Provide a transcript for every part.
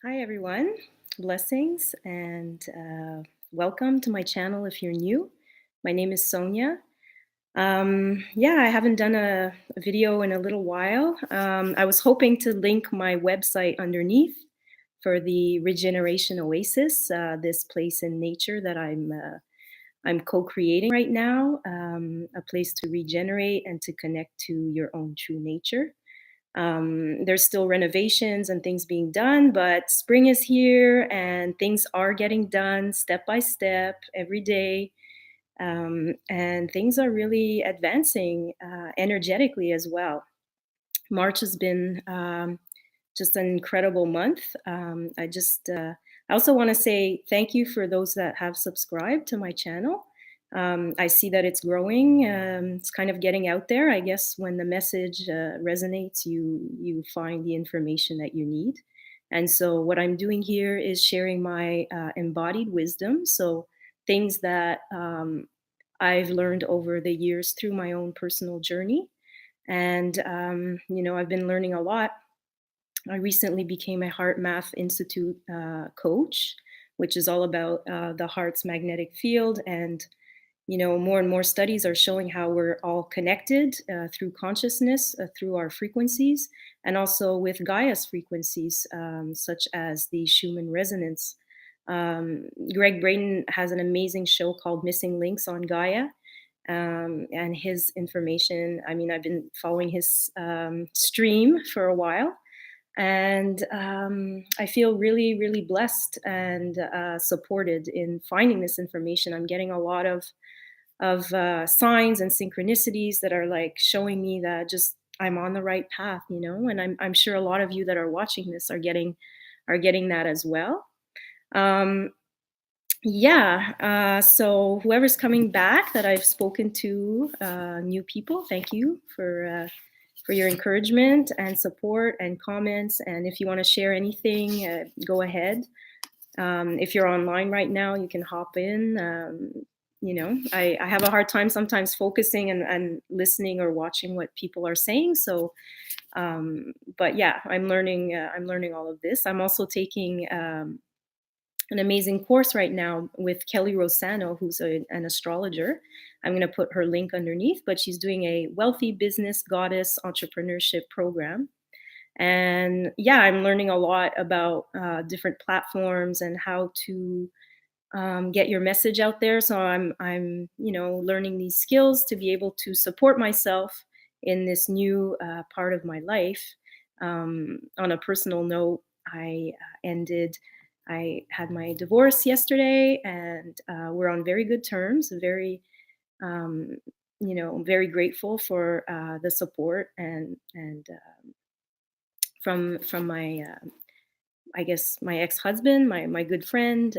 Hi, everyone. Blessings and welcome to my channel if you're new. My name is Sonya. Yeah, I haven't done a video in a little while. I was hoping to link my website underneath for the Regeneration Oasis, this place in nature that I'm co-creating right now, a place to regenerate and to connect to your own true nature. There's still renovations and things being done, but spring is here and things are getting done step by step every day. And things are really advancing energetically as well. March has been just an incredible month. I also want to say thank you for those that have subscribed to my channel. I see that it's growing. It's kind of getting out there. I guess when the message resonates, you find the information that you need. And so what I'm doing here is sharing my embodied wisdom. So things that I've learned over the years through my own personal journey. And I've been learning a lot. I recently became a Heart Math Institute coach, which is all about the heart's magnetic field. And, more and more studies are showing how we're all connected through consciousness, through our frequencies, and also with Gaia's frequencies, such as the Schumann resonance. Gregg Braden has an amazing show called Missing Links on Gaia. And his information, I mean, I've been following his stream for a while, and I feel really, really blessed and supported in finding this information. I'm getting a lot of signs and synchronicities that are like showing me that just I'm on the right path, and I'm sure a lot of you that are watching this are getting that as well. Um, yeah, so whoever's coming back that I've spoken to, new people, thank you for your encouragement and support and comments. And if you want to share anything, go ahead. If you're online right now, you can hop in. I have a hard time sometimes focusing and listening or watching what people are saying. So, but yeah, I'm learning. I'm learning all of this. I'm also taking an amazing course right now with Kelly Rosano, who's an astrologer. I'm going to put her link underneath, but she's doing a wealthy business goddess entrepreneurship program. And yeah, I'm learning a lot about different platforms and how to get your message out there. So I'm learning these skills to be able to support myself in this new part of my life. On a personal note, I had my divorce yesterday, and we're on very good terms. Um, very grateful for the support and from my I guess my ex-husband, my good friend.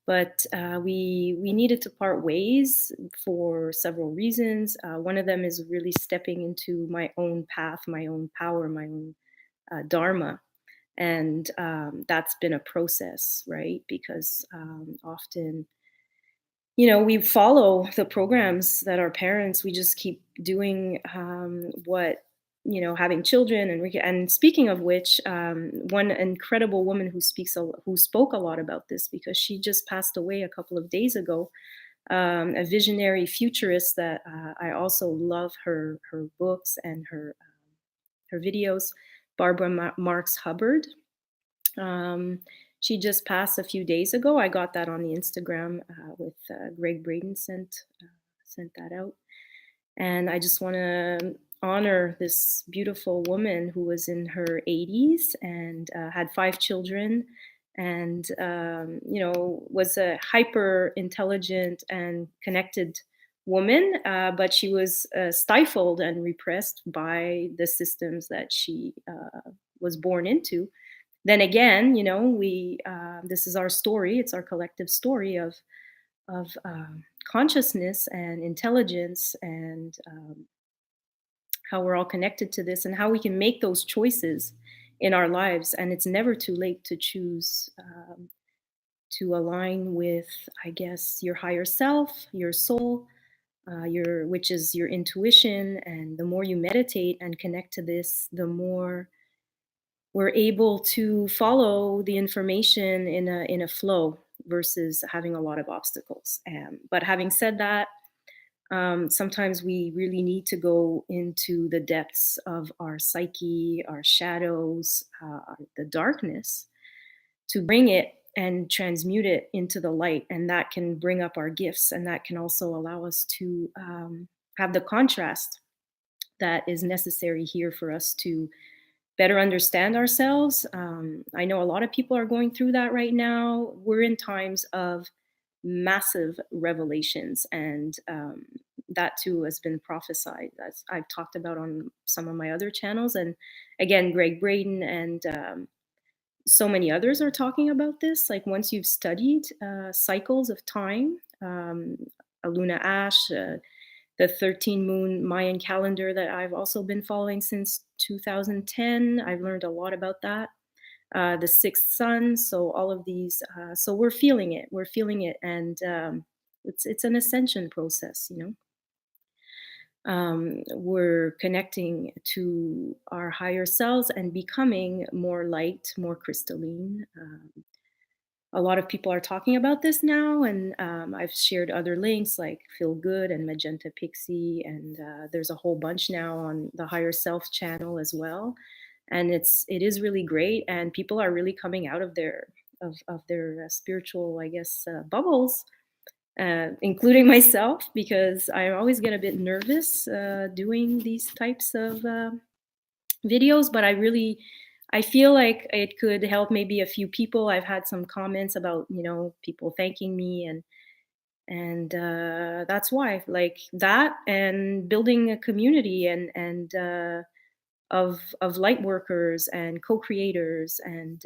But we needed to part ways for several reasons. One of them is really stepping into my own path, my own power, my own dharma, and that's been a process, right? Because often, we follow the programs that our parents. We just keep doing what having children and speaking of which, one incredible woman who spoke a lot about this because she just passed away a couple of days ago. A visionary futurist that I also love her books and her videos. Barbara Marx Hubbard. Um, she just passed a few days ago. I got that on the Instagram with Gregg Braden sent that out, and I just want to honor this beautiful woman who was in her 80s and had 5 children, and was a hyper intelligent and connected woman, but she was stifled and repressed by the systems that she was born into. Then again, we this is our story. It's our collective story of consciousness and intelligence, and how we're all connected to this, and how we can make those choices in our lives. And it's never too late to choose to align with, I guess, your higher self, your soul, which is your intuition. And the more you meditate and connect to this, the more we're able to follow the information in a flow versus having a lot of obstacles. But having said that, sometimes we really need to go into the depths of our psyche, our shadows, the darkness, to bring it and transmute it into the light. And that can bring up our gifts, and that can also allow us to have the contrast that is necessary here for us to better understand ourselves. I know a lot of people are going through that right now. We're in times of massive revelations, and that too has been prophesied, as I've talked about on some of my other channels. And again, Gregg Braden and so many others are talking about this. Like, once you've studied cycles of time, Luna Ash, the 13 moon Mayan calendar that I've also been following since 2010. I've learned a lot about that. The sixth sun. So all of these. So we're feeling it. We're feeling it, and it's an ascension process. We're connecting to our higher selves and becoming more light, more crystalline. A lot of people are talking about this now, and I've shared other links like Feel Good and Magenta Pixie, and there's a whole bunch now on the Higher Self channel as well. And it is really great, and people are really coming out of their spiritual, I guess, bubbles, including myself, because I always get a bit nervous doing these types of videos, but I feel like it could help maybe a few people. I've had some comments about, people thanking me, and that's why, like that, and building a community and of light workers and co-creators. And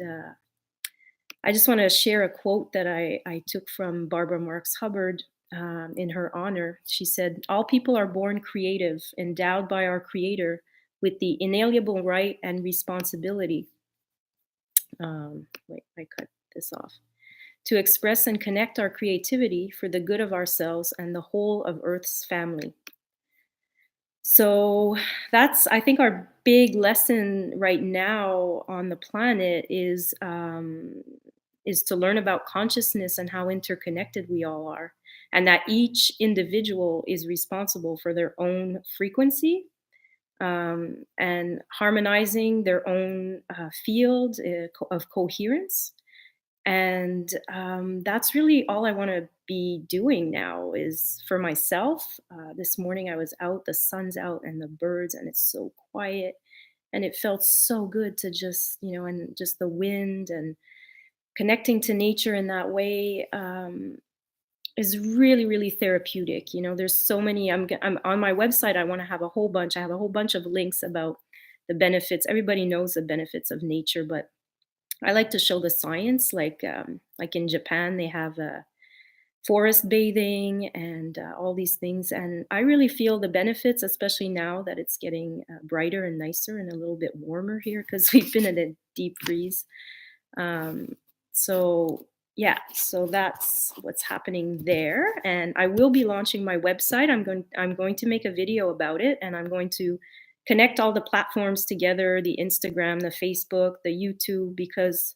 I just want to share a quote that I took from Barbara Marx Hubbard in her honor. She said, "All people are born creative, endowed by our Creator with the inalienable right and responsibility." Wait, I cut this off. "To express and connect our creativity for the good of ourselves and the whole of Earth's family." So that's, I think, our big lesson right now on the planet is to learn about consciousness and how interconnected we all are, and that each individual is responsible for their own frequency, and harmonizing their own field of coherence. And that's really all I want to be doing now is for myself. This morning I was out, the sun's out and the birds, and it's so quiet. And it felt so good to just, and just the wind and connecting to nature in that way is really, really therapeutic. There's so many. I'm on my website. I want to have a whole bunch. I have a whole bunch of links about the benefits. Everybody knows the benefits of nature, but I like to show the science. Like in Japan, they have forest bathing and all these things, and I really feel the benefits, especially now that it's getting brighter and nicer and a little bit warmer here because we've been in a deep freeze. Um, so yeah, so that's what's happening there, and I will be launching my website. I'm going to make a video about it, and I'm going to connect all the platforms together, the Instagram, the Facebook, the YouTube, because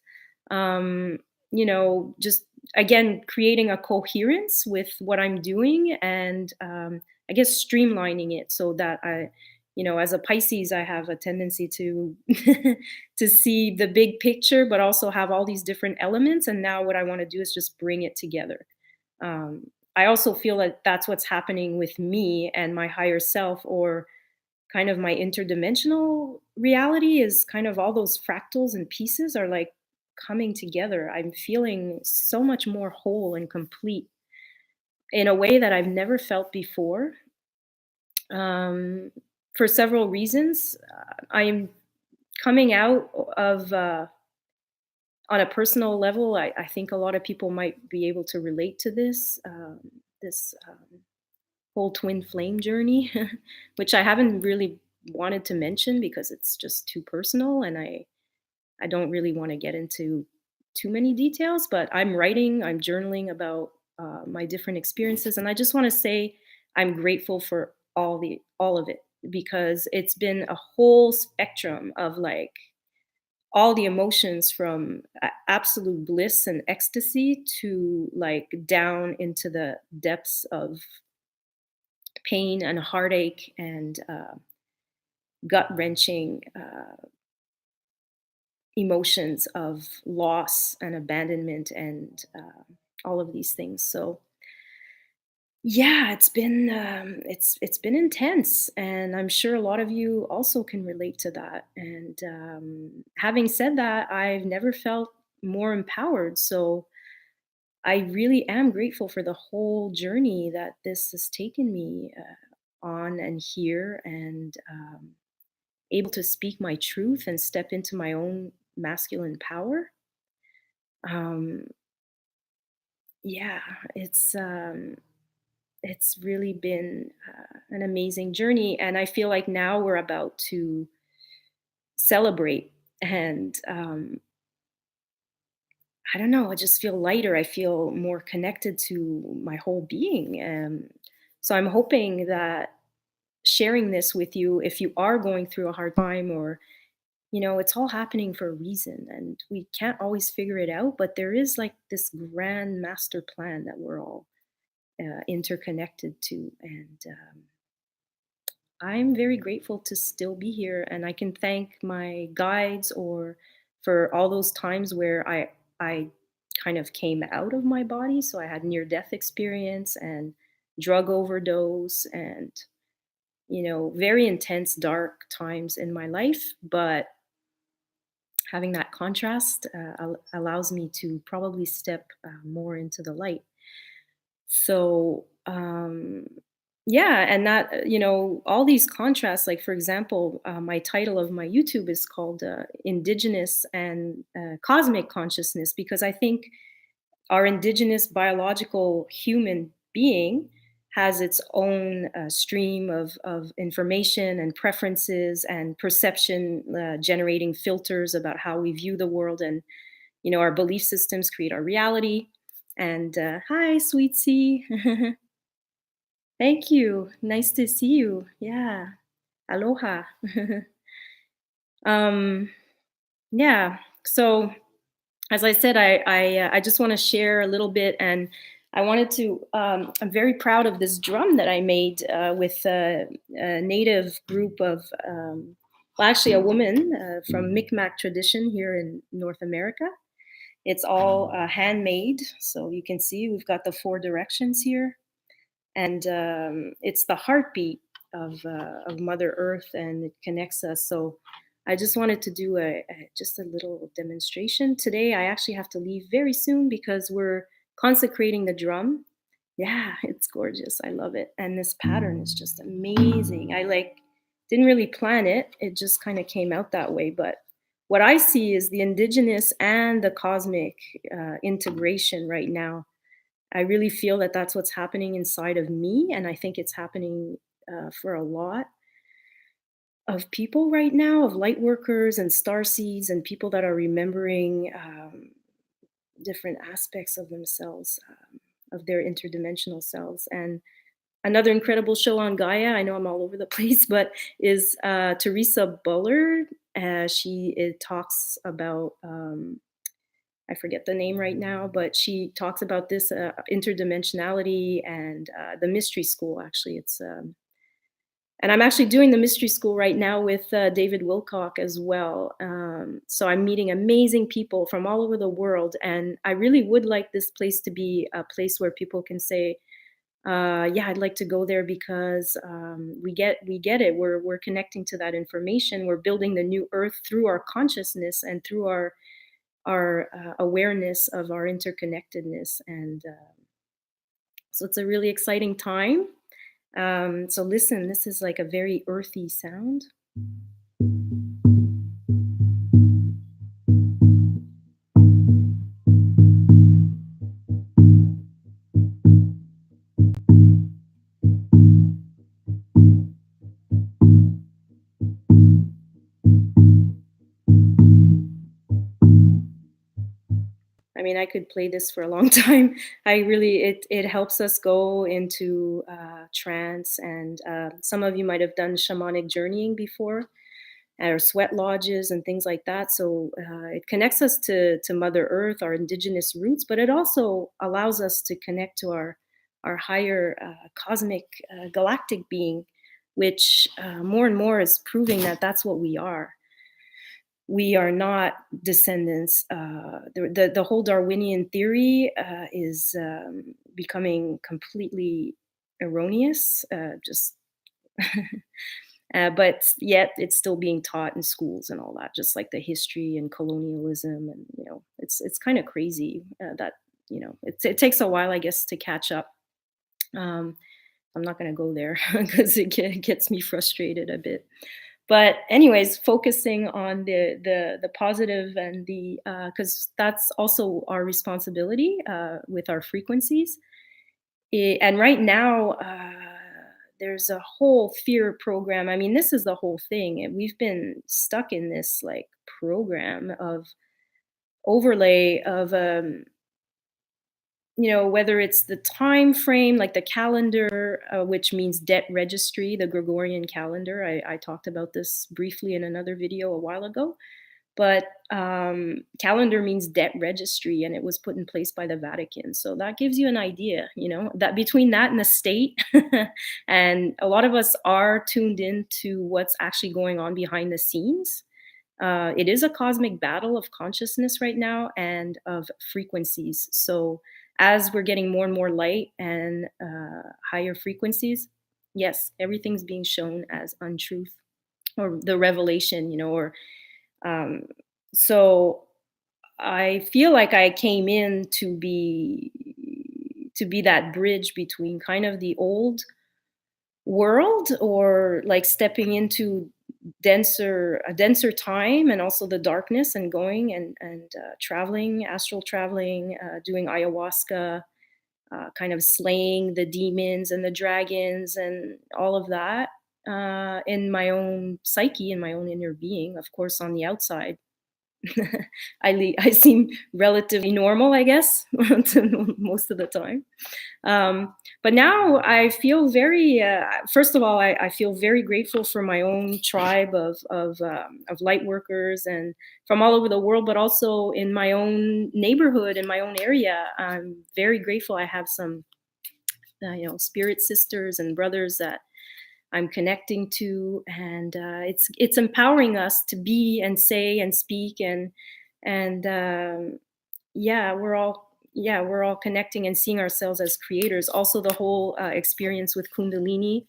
just again creating a coherence with what I'm doing, and I guess streamlining it so that as a Pisces, I have a tendency to to see the big picture, but also have all these different elements. And now what I want to do is just bring it together. I also feel that that's what's happening with me and my higher self, or kind of my interdimensional reality, is kind of all those fractals and pieces are like coming together. I'm feeling so much more whole and complete in a way that I've never felt before. Um, for several reasons. I'm coming out of, on a personal level, I think a lot of people might be able to relate to this whole twin flame journey, which I haven't really wanted to mention because it's just too personal, and I don't really want to get into too many details. But I'm journaling about my different experiences, and I just want to say I'm grateful for all of it, because it's been a whole spectrum of like all the emotions from absolute bliss and ecstasy to like down into the depths of pain and heartache and gut wrenching emotions of loss and abandonment and all of these things. So yeah, it's been intense, and I'm sure a lot of you also can relate to that. And having said that, I've never felt more empowered. So I really am grateful for the whole journey that this has taken me on and here, and able to speak my truth and step into my own masculine power. Um, yeah, it's it's really been an amazing journey, and I feel like now we're about to celebrate. And I don't know, I just feel lighter. I feel more connected to my whole being. So I'm hoping that sharing this with you, if you are going through a hard time, or it's all happening for a reason, and we can't always figure it out, but there is like this grand master plan that we're all interconnected to. And I'm very grateful to still be here, and I can thank my guides or for all those times where I kind of came out of my body. So I had near death experience and drug overdose and very intense dark times in my life, but having that contrast allows me to probably step more into the light. So, yeah, and that, all these contrasts, like for example, my title of my YouTube is called Indigenous and Cosmic Consciousness, because I think our indigenous biological human being has its own stream of information and preferences and perception generating filters about how we view the world. And our belief systems create our reality. And hi, sweet C. Thank you. Nice to see you. Yeah. Aloha. um, yeah. So, as I said, I just want to share a little bit, and I wanted to. I'm very proud of this drum that I made with a native group of, well, actually, a woman from Micmac tradition here in North America. It's all handmade, so you can see we've got the four directions here, and it's the heartbeat of Mother Earth, and it connects us. So I just wanted to do just a little demonstration today. I actually have to leave very soon because we're consecrating the drum. Yeah, it's gorgeous. I love it, and this pattern is just amazing. I didn't really plan it. It just kind of came out that way, but what I see is the indigenous and the cosmic integration right now. I really feel that that's what's happening inside of me, and I think it's happening for a lot of people right now, of light workers and star seeds and people that are remembering different aspects of themselves, of their interdimensional selves. And another incredible show on Gaia, I know I'm all over the place, but is Teresa Bullard. She it talks about I forget the name right now, but she talks about this interdimensionality and the mystery school. Actually, it's and I'm actually doing the mystery school right now with David Wilcock as well. So I'm meeting amazing people from all over the world, and I really would like this place to be a place where people can say, "Yeah, I'd like to go there because we get it. We're connecting to that information. We're building the new Earth through our consciousness and through our awareness of our interconnectedness." And so it's a really exciting time. So listen, this is like a very earthy sound. I mean, I could play this for a long time. I really, it helps us go into trance, and some of you might have done shamanic journeying before. our sweat lodges and things like that. So it connects us to Mother Earth, our indigenous roots, but it also allows us to connect to our higher cosmic galactic being, which more and more is proving that that's what we are. We are not descendants. The whole Darwinian theory is becoming completely erroneous. Just but yet it's still being taught in schools and all that, just like the history and colonialism, and it's kind of crazy that it takes a while, I guess, to catch up. I'm not going to go there because it gets me frustrated a bit. But anyways, focusing on the positive and the because that's also our responsibility with our frequencies. And right now, there's a whole fear program. I mean, this is the whole thing, and we've been stuck in this like program of overlay of whether it's the time frame, like the calendar, which means debt registry, the Gregorian calendar. I talked about this briefly in another video a while ago. But calendar means debt registry, and it was put in place by the Vatican. So that gives you an idea, that between that and the state, and a lot of us are tuned into what's actually going on behind the scenes. It is a cosmic battle of consciousness right now and of frequencies. So as we're getting more and more light and higher frequencies, yes, everything's being shown as untruth or the revelation, or so I feel like I came in to be that bridge between kind of the old world, or like stepping into a denser time, and also the darkness, and going and traveling, astral traveling, doing ayahuasca, kind of slaying the demons and the dragons and all of that in my own psyche, in my own inner being. Of course, on the outside, I seem relatively normal, I guess, most of the time. But now I feel very, first of all, I feel very grateful for my own tribe of light workers, and from all over the world, but also in my own neighborhood, in my own area. I'm very grateful. I have some, spirit sisters and brothers that I'm connecting to, and it's empowering us to be and say and speak, and we're all connecting and seeing ourselves as creators. Also, the whole experience with Kundalini,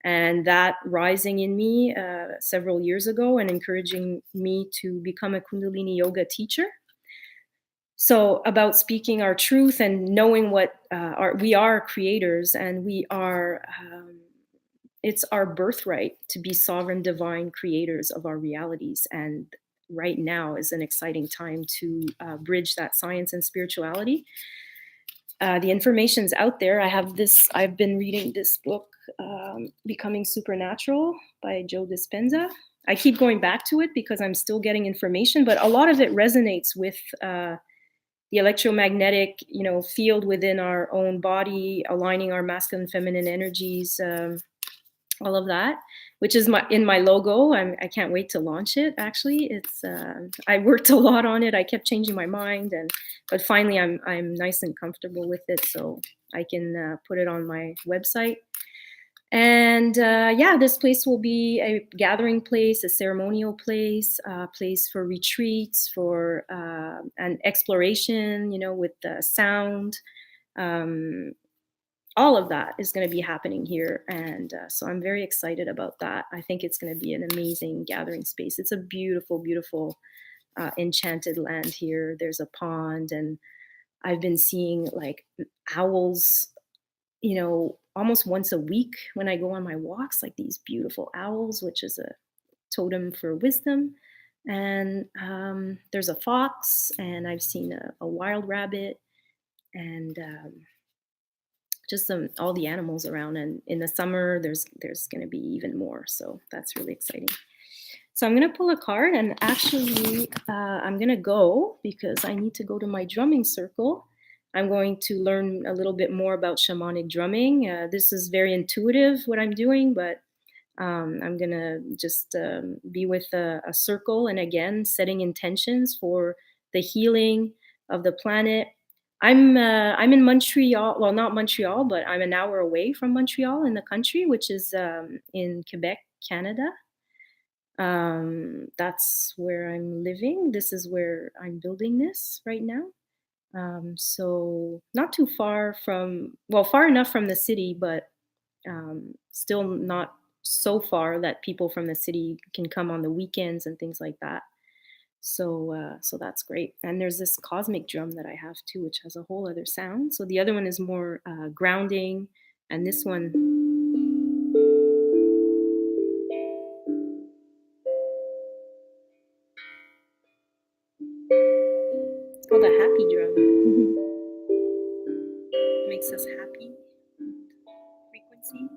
and that rising in me several years ago, and encouraging me to become a Kundalini yoga teacher. So about speaking our truth and knowing what we are creators, and we are. It's our birthright to be sovereign divine creators of our realities. And right now is an exciting time to bridge that science and spirituality. The information's out there. I've been reading this book, Becoming Supernatural by Joe Dispenza. I keep going back to it because I'm still getting information, but a lot of it resonates with the electromagnetic, field within our own body, aligning our masculine, feminine energies, all of that, which is in my logo. I can't wait to launch it. Actually, it's I worked a lot on it. I kept changing my mind, but finally I'm nice and comfortable with it, so I can put it on my website. And this place will be a gathering place, a ceremonial place, a place for retreats, for an exploration, with the sound. All of that is going to be happening here. And so I'm very excited about that. I think it's going to be an amazing gathering space. It's a beautiful, beautiful, enchanted land here. There's a pond, and I've been seeing like owls, almost once a week when I go on my walks, like these beautiful owls, which is a totem for wisdom. And there's a fox, and I've seen a wild rabbit, and just all the animals around. And in the summer, there's going to be even more. So that's really exciting. So I'm going to pull a card, and actually I'm going to go because I need to go to my drumming circle. I'm going to learn a little bit more about shamanic drumming. This is very intuitive, what I'm doing, but I'm going to just be with a circle and again, setting intentions for the healing of the planet. I'm in Montreal. Well, not Montreal, but I'm an hour away from Montreal in the country, which is in Quebec, Canada. That's where I'm living. This is where I'm building this right now. So not too far from, well, far enough from the city, but still not so far that people from the city can come on the weekends and things like that. So that's great. And there's this cosmic drum that I have too, which has a whole other sound. So the other one is more grounding, and this one, it's called a happy drum. Makes us happy. Frequencies.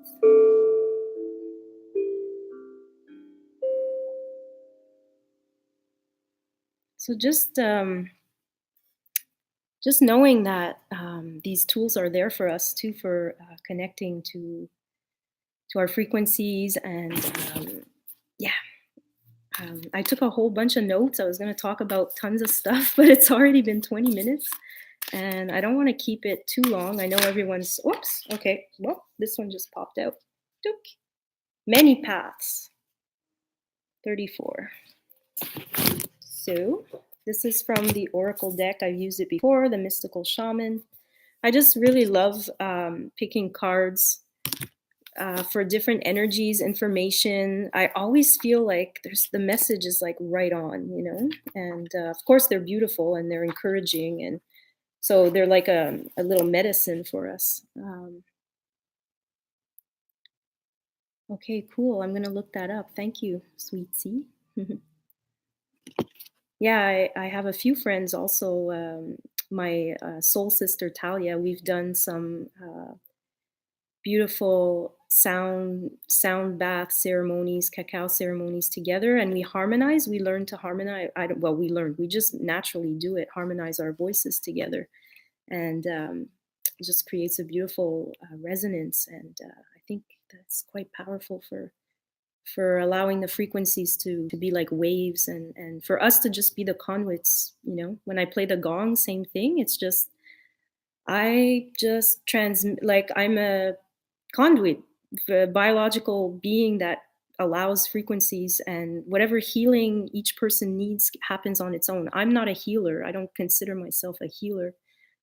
So just knowing that these tools are there for us too, for connecting to our frequencies, and yeah. I took a whole bunch of notes. I was going to talk about tons of stuff, but it's already been 20 minutes, and I don't want to keep it too long. I know everyone's. Whoops. Okay. Well, this one just popped out. Dook. Many paths. 34. So this is from the Oracle deck. I've used it before, the Mystical Shaman. I just really love picking cards for different energies, information. I always feel like the message is like right on, you know, and of course they're beautiful and they're encouraging, and so they're like a little medicine for us. Okay, cool. I'm gonna look that up. Thank you, Sweet C. Yeah, I have a few friends also. My soul sister Talia, we've done some beautiful sound bath ceremonies, cacao ceremonies together, and we harmonize. We learn to harmonize. We just naturally do it, harmonize our voices together, and it just creates a beautiful resonance. And I think that's quite powerful for allowing the frequencies to be like waves, and for us to just be the conduits. You know, when I play the gong, same thing. It's just I just transmit, like I'm a conduit, the biological being that allows frequencies, and whatever healing each person needs happens on its own. I'm not a healer. I don't consider myself a healer.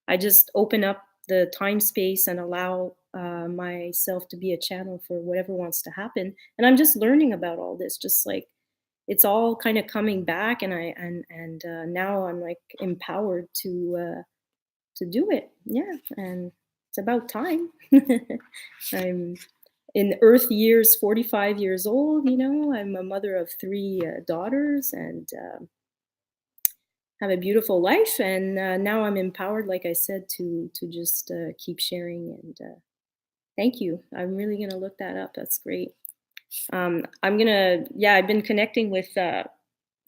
I just open up the time space and allow myself to be a channel for whatever wants to happen. And I'm just learning about all this, just like it's all kind of coming back, and now I'm like empowered to do it. Yeah, and it's about time. I'm in Earth years, 45 years old. You know, I'm a mother of three daughters, and have a beautiful life. And now I'm empowered, like I said, to just keep sharing. And thank you. I'm really gonna look that up. That's great. I've been connecting with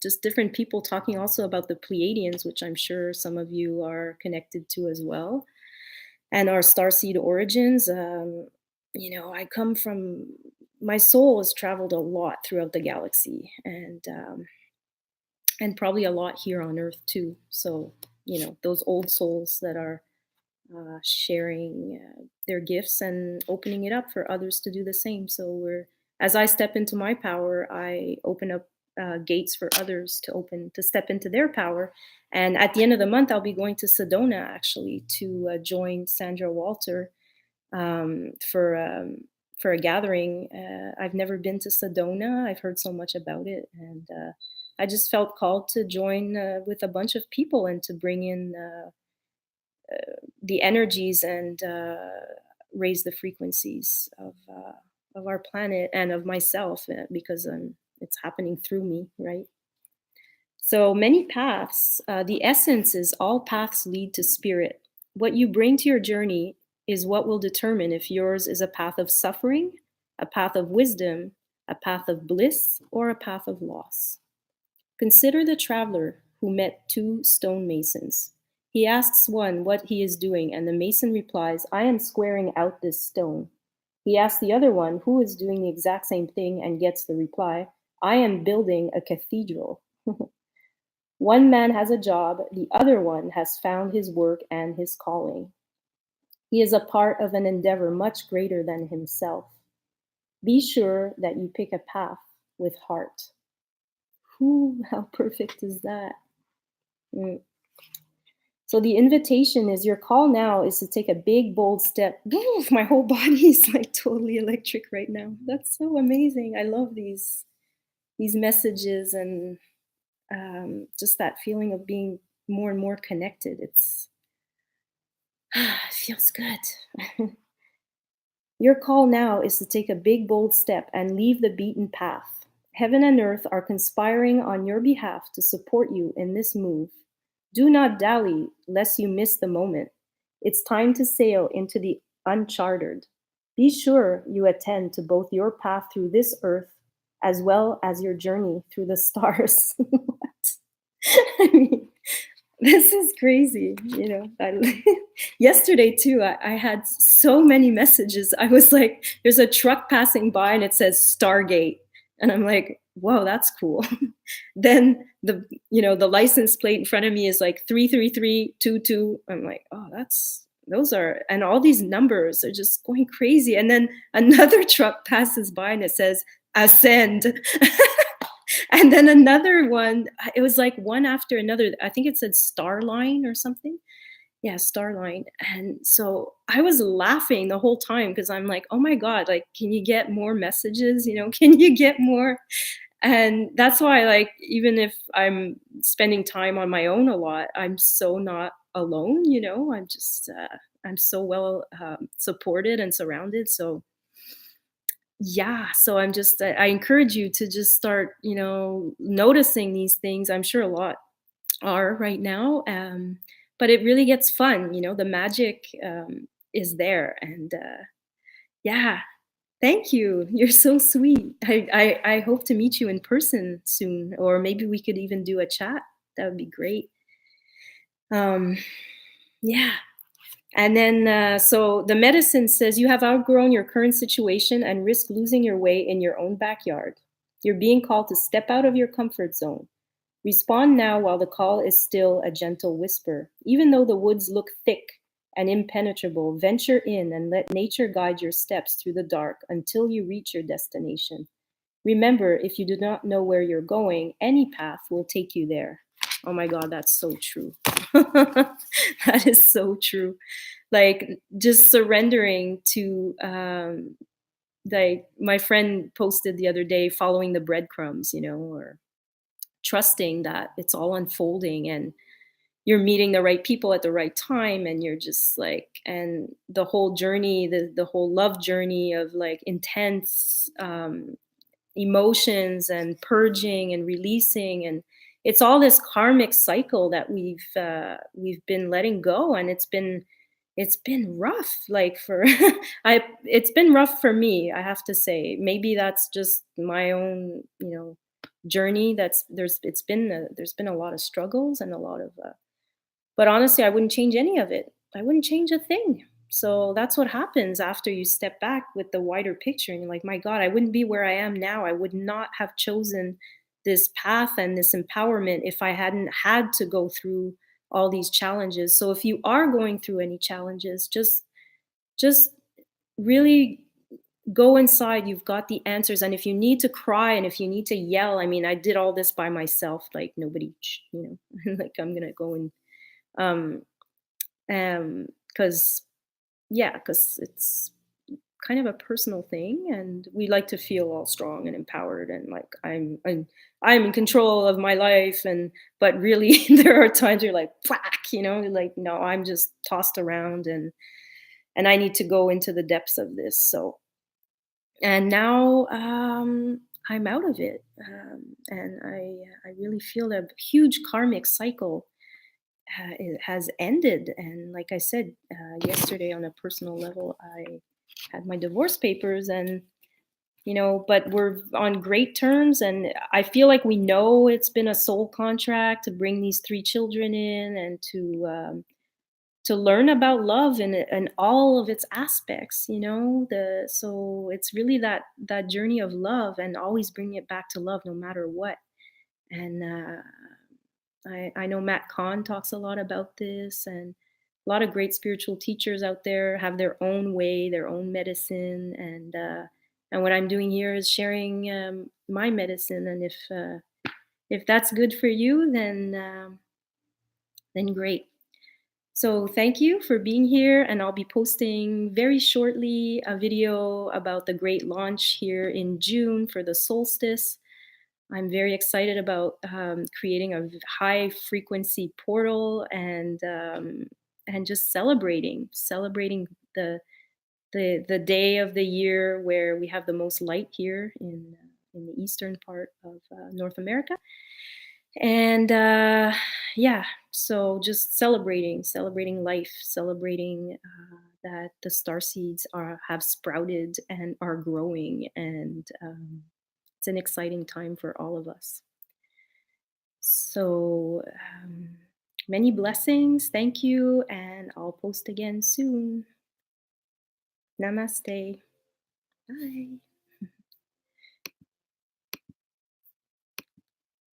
just different people talking also about the Pleiadians, which I'm sure some of you are connected to as well, and our starseed origins. You know, my soul has traveled a lot throughout the galaxy, and probably a lot here on Earth too. So, you know, those old souls that are sharing their gifts and opening it up for others to do the same. So as I step into my power, I open up gates for others to step into their power. And at the end of the month, I'll be going to Sedona actually to join Sandra Walter um, for um, for a gathering. I've never been to Sedona. I've heard so much about it, and I just felt called to join with a bunch of people and to bring in the energies and raise the frequencies of our planet and of myself, because it's happening through me, right? So many paths. The essence is all paths lead to spirit. What you bring to your journey is what will determine if yours is a path of suffering, a path of wisdom, a path of bliss, or a path of loss. Consider the traveler who met two stonemasons. He asks one what he is doing, and the mason replies, I am squaring out this stone. He asks the other one, who is doing the exact same thing, and gets the reply, I am building a cathedral. One man has a job, the other one has found his work and his calling. He is a part of an endeavor much greater than himself. Be sure that you pick a path with heart. Whew, how perfect is that? Mm. So the invitation is, your call now is to take a big, bold step. Woo, my whole body is like totally electric right now. That's so amazing. I love these messages, and just that feeling of being more and more connected. It feels good. Your call now is to take a big, bold step and leave the beaten path. Heaven and earth are conspiring on your behalf to support you in this move. Do not dally, lest you miss the moment. It's time to sail into the uncharted. Be sure you attend to both your path through this earth as well as your journey through the stars. What? I mean, this is crazy, you know. Yesterday too, I had so many messages. I was like, there's a truck passing by and it says Stargate, and I'm like, whoa, that's cool. Then the license plate in front of me is like 33322. I'm like, oh, those are, and all these numbers are just going crazy. And then another truck passes by and it says Ascend. And then another one, it was like one after another. I think it said Starline or something. Yeah, Starline. And so I was laughing the whole time because I'm like, oh my God, like, can you get more messages? Can you get more? And that's why, like, even if I'm spending time on my own a lot, I'm so not alone. I'm so well supported and surrounded. So yeah, so I encourage you to just start, noticing these things. I'm sure a lot are right now, but it really gets fun. The magic is there, and yeah, thank you. You're so sweet. I hope to meet you in person soon, or maybe we could even do a chat. That would be great. Um, yeah. And then, so the medicine says you have outgrown your current situation and risk losing your way in your own backyard. You're being called to step out of your comfort zone. Respond now while the call is still a gentle whisper. Even though the woods look thick and impenetrable, venture in and let nature guide your steps through the dark until you reach your destination. Remember, if you do not know where you're going, any path will take you there. Oh my God, that's so true. That is so true. Like, just surrendering to, like my friend posted the other day, following the breadcrumbs, or trusting that it's all unfolding and you're meeting the right people at the right time, and you're just like, and the whole journey, the whole love journey of like intense emotions and purging and releasing, and it's all this karmic cycle that we've been letting go, and it's been rough, like, for I it's been rough for me, I have to say. Maybe that's just my own, journey. There's been a lot of struggles and a lot of but honestly, I wouldn't change any of it. I wouldn't change a thing. So that's what happens after you step back with the wider picture, and you're like, my God, I wouldn't be where I am now. I would not have chosen this path and this empowerment if I hadn't had to go through all these challenges. So if you are going through any challenges, just really go inside. You've got the answers. And if you need to cry and if you need to yell, I mean, I did all this by myself, like nobody, like, I'm going to go and um because because it's kind of a personal thing, and we like to feel all strong and empowered, and like I'm in control of my life, and but really there are times you're like, whack, like, no, I'm just tossed around, and I need to go into the depths of this. So, and now I'm out of it, and I really feel a huge karmic cycle it has ended. And like I said yesterday, on a personal level, I had my divorce papers, and but we're on great terms, and I feel like we know it's been a soul contract to bring these 3 children in, and to to learn about love in all of its aspects, so it's really that journey of love, and always bring it back to love no matter what. And I know Matt Kahn talks a lot about this, and a lot of great spiritual teachers out there have their own way, their own medicine, and what I'm doing here is sharing my medicine. And if that's good for you, then great. So thank you for being here, and I'll be posting very shortly a video about the great launch here in June for the solstice. I'm very excited about creating a high frequency portal, and just celebrating the day of the year where we have the most light here in the eastern part of North America. And yeah, so just celebrating life, celebrating that the star seeds have sprouted and are growing, and it's an exciting time for all of us. So many blessings. Thank you, and I'll post again soon. Namaste. Bye.